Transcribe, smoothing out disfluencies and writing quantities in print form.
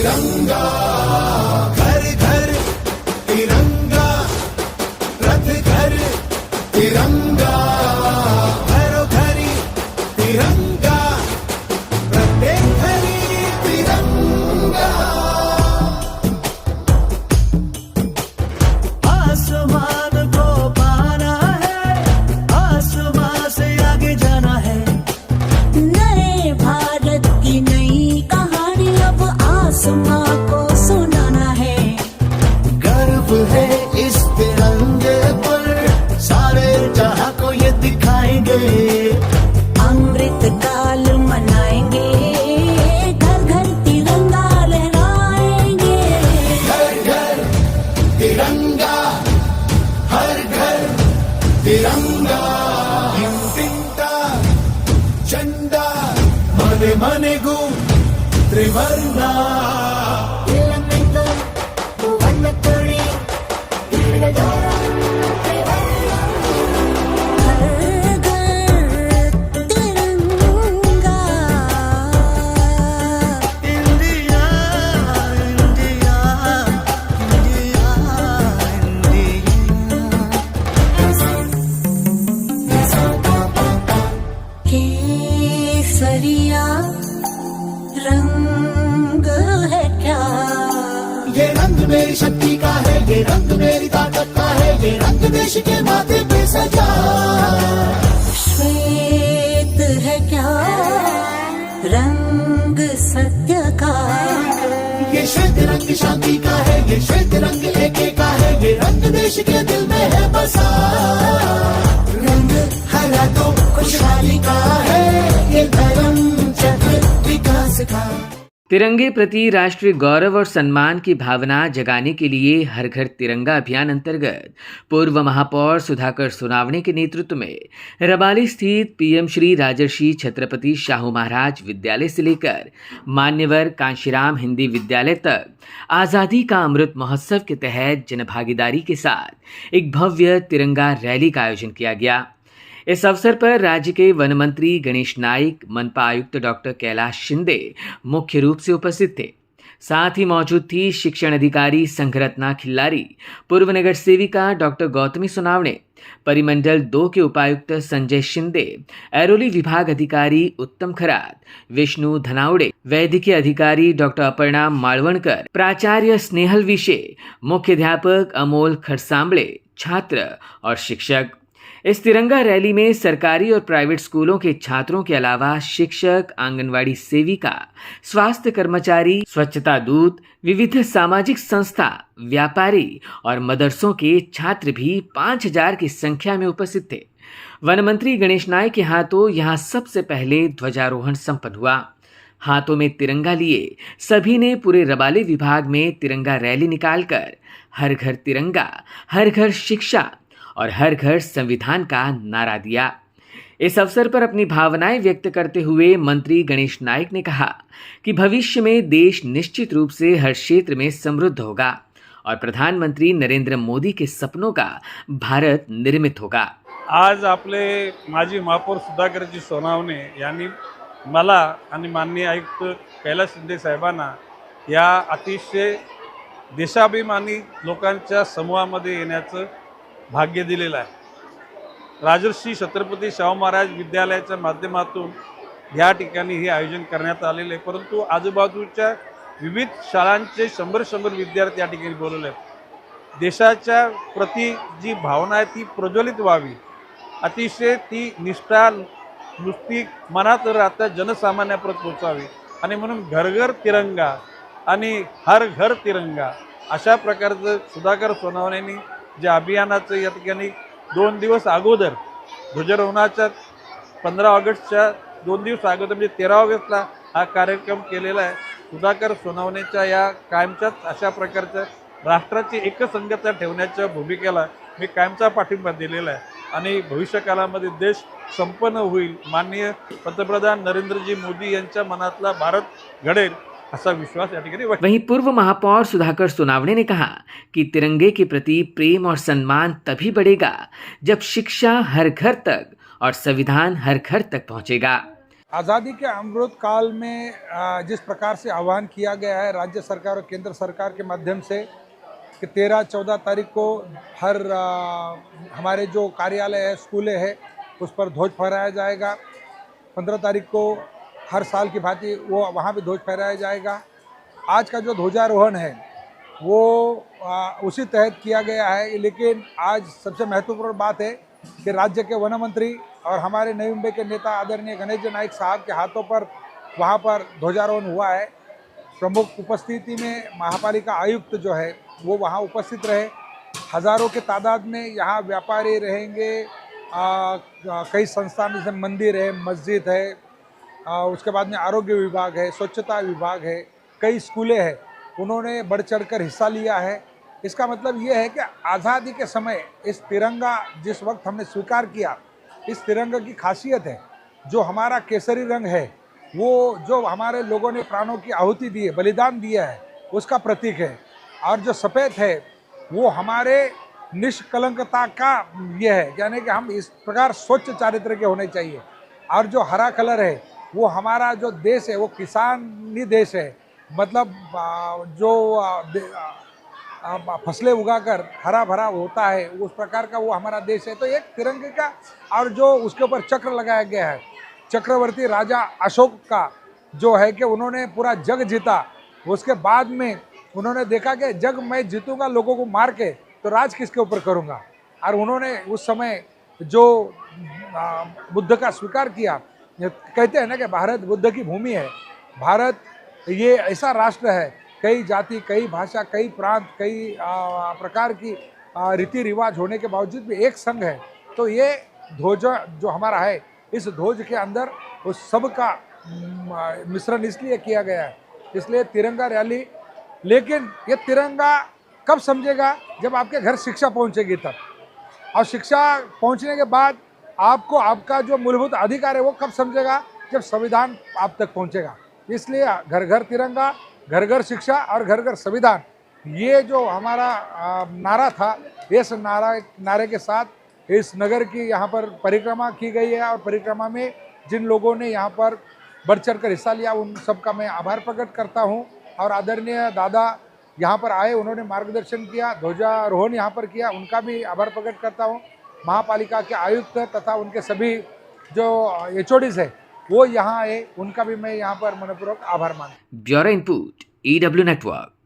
तिरंगा, घर घर तिरंगा, रथ घर तिरंगा, घरो घरी तिरंगा, प्रत्येक घरी तिरंगा। आसमान को पाना है, आसमान से आगे जाना है, नए भारत की नई कहानी अब आसमां को सुनाना है। गर्व है इस तिरंगे पर, सारे जहां को ये दिखाएंगे, अमृत काल मनाएंगे, घर घर तिरंगा लहराएंगे। घर घर तिरंगा, हर घर तिरंगा, इंटिंटा झंडा, मने मने गु त्रिवर्णा। घर घर तिरंगा, इंडिया इंडिया इंडिया केसरिया रंग है क्या? ये रंग मेरी शक्ति का है, ये रंग मेरी ताकत का है, ये रंग देश के माथे पे सजा। श्वेत है क्या रंग सत्य का? ये श्वेत रंग शांति का है, ये श्वेत रंग एके का है, ये रंग देश के दिल में है बसा। रंग हरा तो खुशहाली का है, ये धर्म चक्र विकास का। तिरंगे प्रति राष्ट्रीय गौरव और सम्मान की भावना जगाने के लिए हर घर तिरंगा अभियान अंतर्गत पूर्व महापौर सुधाकर सोनावणे के नेतृत्व में रबाली स्थित पीएम श्री राजर्षि छत्रपति शाहू महाराज विद्यालय से लेकर मान्यवर कांशीराम हिंदी विद्यालय तक आज़ादी का अमृत महोत्सव के तहत जनभागीदारी के साथ एक भव्य तिरंगा रैली का आयोजन किया गया। इस अवसर पर राज्य के वन मंत्री गणेश नाइक, मनपा आयुक्त डॉक्टर कैलाश शिंदे मुख्य रूप से उपस्थित थे। साथ ही मौजूद थी शिक्षण अधिकारी संघरत्ना खिल्लारी, पूर्व नगर सेविका डॉक्टर गौतमी सोनावणे, परिमंडल 2 के उपायुक्त संजय शिंदे, ऐरोली विभाग अधिकारी उत्तम खरात, विष्णु धनावड़े, वैद्यकीय अधिकारी डॉक्टर अपर्णा माळवणकर, प्राचार्य स्नेहल विशे, मुख्याध्यापक अमोल खरसांबळे, छात्र और शिक्षक। इस तिरंगा रैली में सरकारी और प्राइवेट स्कूलों के छात्रों के अलावा शिक्षक, आंगनवाड़ी सेविका, स्वास्थ्य कर्मचारी, स्वच्छता दूत, विविध सामाजिक संस्था, व्यापारी और मदरसों के छात्र भी 5000 की संख्या में उपस्थित थे। वन मंत्री गणेश नाइक के हाथों यहां सबसे पहले ध्वजारोहण संपन्न हुआ। हाथों में तिरंगा लिए सभी ने पूरे रबाली विभाग में तिरंगा रैली निकालकर हर घर तिरंगा, हर घर शिक्षा और हर घर संविधान का नारा दिया। इस अवसर पर अपनी भावनाएं व्यक्त करते हुए मंत्री गणेश नाइक ने कहा कि भविष्य में देश निश्चित रूप से हर क्षेत्र में समृद्ध होगा और प्रधानमंत्री नरेंद्र मोदी के सपनों का भारत निर्मित होगा। आज आपले माजी महापौर सुधाकरजी सोनावणे यांनी मला आणि माननीय आयुक्त कैलाश शिंदे साहेबांना या अतिशय देशाभिमानी लोकांच्या समूहामध्ये येण्याचं भाग्य दिलेलं आहे। राजर्षी छत्रपती शाहू महाराज विद्यालयाच्या माध्यमातून या ठिकाणी हे आयोजन करण्यात आलेले आहे, परंतु आजूबाजूच्या विविध शाळांचे 100 विद्यार्थी या ठिकाणी बोलवले आहेत। देशाच्या प्रति जी भावना आहे ती प्रज्वलित व्हावी, अतिशय ती निष्ठा नुसती मनात राहता जनसामान्यापर्यंत पोहोचावी आणि म्हणून घर घर तिरंगा आणि हर घर तिरंगा अशा प्रकारचं सुधाकर सोनावणेंनी जे अभियानाचं या ठिकाणी 2 दिवस अगोदर ध्वजारोहणाच्या 15 ऑगस्टच्या 2 दिवस अगोदर म्हणजे 13 ऑगस्टला हा कार्यक्रम केलेला आहे। सुधाकर सोनावणेच्या या कायमच्याच अशा प्रकारच्या राष्ट्राची एकसंघता ठेवण्याच्या भूमिकेला मी कायमचा पाठिंबा दिलेला आहे आणि भविष्यकाळामध्ये देश संपन्न होईल, माननीय पंतप्रधान नरेंद्रजी मोदी यांच्या मनातला भारत घडेल ऐसा विश्वास या ठिकाणी। वहीं पूर्व महापौर सुधाकर सोनावणे ने कहा कि तिरंगे के प्रति प्रेम और सम्मान तभी बढ़ेगा जब शिक्षा हर घर तक और संविधान हर घर तक पहुंचेगा। आज़ादी के अमृत काल में जिस प्रकार से आह्वान किया गया है राज्य सरकार और केंद्र सरकार के माध्यम से कि 13-14 तारीख को हर हमारे जो कार्यालय है, स्कूलें हैं, उस पर ध्वज फहराया जाएगा। 15 तारीख को हर साल की भांति वो वहाँ भी ध्वज फहराया जाएगा। आज का जो ध्वजारोहण है वो उसी तहत किया गया है, लेकिन आज सबसे महत्वपूर्ण बात है कि राज्य के वन मंत्री और हमारे नई मुंबई के नेता आदरणीय गणेश जी नाइक साहब के हाथों पर वहाँ पर ध्वजारोहण हुआ है। प्रमुख उपस्थिति में महापालिका आयुक्त जो है वो वहाँ उपस्थित रहे। हज़ारों के तादाद में यहाँ व्यापारी रहेंगे, कई संस्थान जैसे मंदिर है, मस्जिद है, उसके बाद में आरोग्य विभाग है, स्वच्छता विभाग है, कई स्कूलें हैं, उन्होंने बढ़ चढ़कर हिस्सा लिया है। इसका मतलब ये है कि आज़ादी के समय इस तिरंगा जिस वक्त हमने स्वीकार किया, इस तिरंगा की खासियत है जो हमारा केसरी रंग है, वो जो हमारे लोगों ने प्राणों की आहुति दी है, बलिदान दिया है, उसका प्रतीक है। और जो सफ़ेद है वो हमारे निष्कलंकता का ये है, यानी कि हम इस प्रकार स्वच्छ चारित्र के होने चाहिए। और जो हरा कलर है वो हमारा जो देश है वो किसानी देश है, मतलब जो फसलें उगाकर हरा भरा होता है उस प्रकार का वो हमारा देश है। तो एक तिरंगे का, और जो उसके ऊपर चक्र लगाया गया है, चक्रवर्ती राजा अशोक का जो है कि उन्होंने पूरा जग जीता, उसके बाद में उन्होंने देखा कि जग मैं जीतूंगा लोगों को मार के, तो राज किसके ऊपर करूंगा। और उन्होंने उस समय जो बुद्ध का स्वीकार किया। कहते हैं ना कि भारत बुद्ध की भूमि है। भारत ये ऐसा राष्ट्र है, कई जाति, कई भाषा, कई प्रांत, कई प्रकार की रीति रिवाज होने के बावजूद भी एक संघ है। तो ये ध्वज जो हमारा है, इस ध्वज के अंदर उस सब का मिश्रण इसलिए किया गया है, इसलिए तिरंगा रैली। लेकिन ये तिरंगा कब समझेगा? जब आपके घर शिक्षा पहुंचेगी तब। और शिक्षा पहुंचने के बाद आपको आपका जो मूलभूत अधिकार है वो कब समझेगा? जब संविधान आप तक पहुंचेगा। इसलिए घर घर तिरंगा, घर घर शिक्षा और घर घर संविधान, ये जो हमारा नारा था, इस नारे के साथ इस नगर की यहाँ पर परिक्रमा की गई है। और परिक्रमा में जिन लोगों ने यहाँ पर बढ़ चढ़ कर हिस्सा लिया, उन सबका मैं आभार प्रकट करता हूँ। और आदरणीय दादा यहाँ पर आए, उन्होंने मार्गदर्शन किया, ध्वजारोहण यहाँ पर किया, उनका भी आभार प्रकट करता हूँ। महापालिका के आयुक्त तथा उनके सभी जो HODs है वो यहाँ आए, उनका भी मैं यहाँ पर मनपूर्वक आभार मानता हूँ। Bureau input EW network.